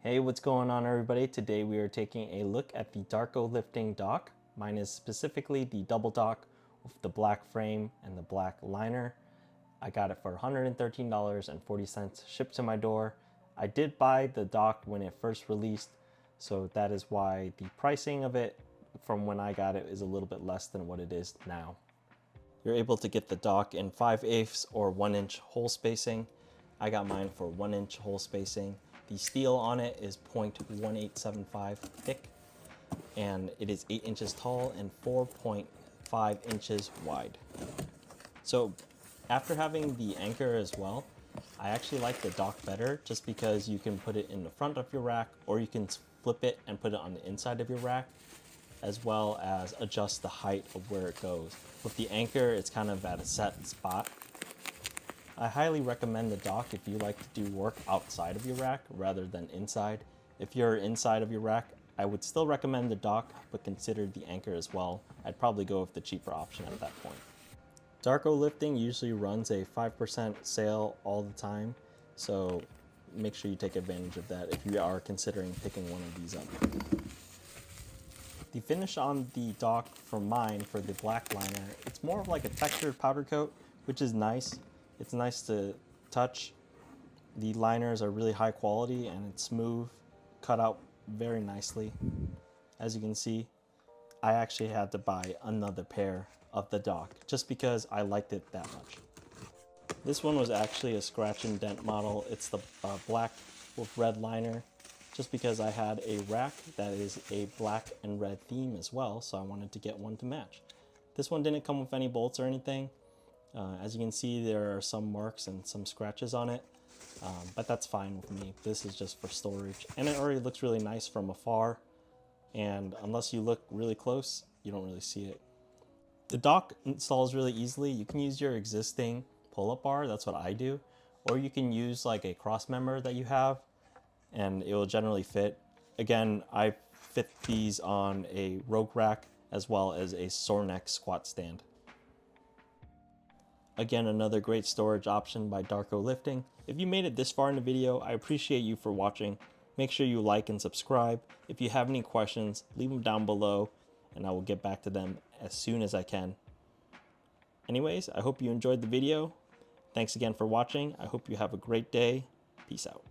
Hey, what's going on everybody? Today we are taking a look at the Darko Lifting dock. Mine is specifically the double dock with the black frame and the black liner. I got it for $113.40 shipped to my door. I did buy the dock when it first released, so that is why the pricing of it from when I got it is a little bit less than what it is now. You're able to get the dock in 5/8 or 1-inch hole spacing. I got mine for 1-inch hole spacing. The steel on it is 0.1875 thick, and it is 8 inches tall and 4.5 inches wide. So after having the anchor as well, I actually like the dock better just because you can put it in the front of your rack, or you can flip it and put it on the inside of your rack, as well as adjust the height of where it goes. With the anchor, it's kind of at a set spot. I highly recommend the dock if you like to do work outside of your rack rather than inside. If you're inside of your rack, I would still recommend the dock, but consider the anchor as well. I'd probably go with the cheaper option at that point. Darko Lifting usually runs a 5% sale all the time, so make sure you take advantage of that if you are considering picking one of these up. The finish on the dock for mine, for the black liner, it's more of like a textured powder coat, which is nice. It's nice to touch. The liners are really high quality and it's smooth, cut out very nicely. As you can see, I actually had to buy another pair of the dock just because I liked it that much. This one was actually a scratch and dent model. It's the black with red liner, just because I had a rack that is a black and red theme as well, so I wanted to get one to match. This one didn't come with any bolts or anything. As you can see, there are some marks and some scratches on it, but that's fine with me. This is just for storage, and it already looks really nice from afar, and unless you look really close, you don't really see it. The dock installs really easily. You can use your existing pull-up bar, that's what I do, or you can use like a cross member that you have, and it will generally fit. Again, I fit these on a rogue rack as well as a sore neck squat stand. Again, another great storage option by Darko Lifting. If you made it this far in the video, I appreciate you for watching. Make sure you like and subscribe. If you have any questions, leave them down below and I will get back to them as soon as I can. Anyways, I hope you enjoyed the video. Thanks again for watching. I hope you have a great day. Peace out.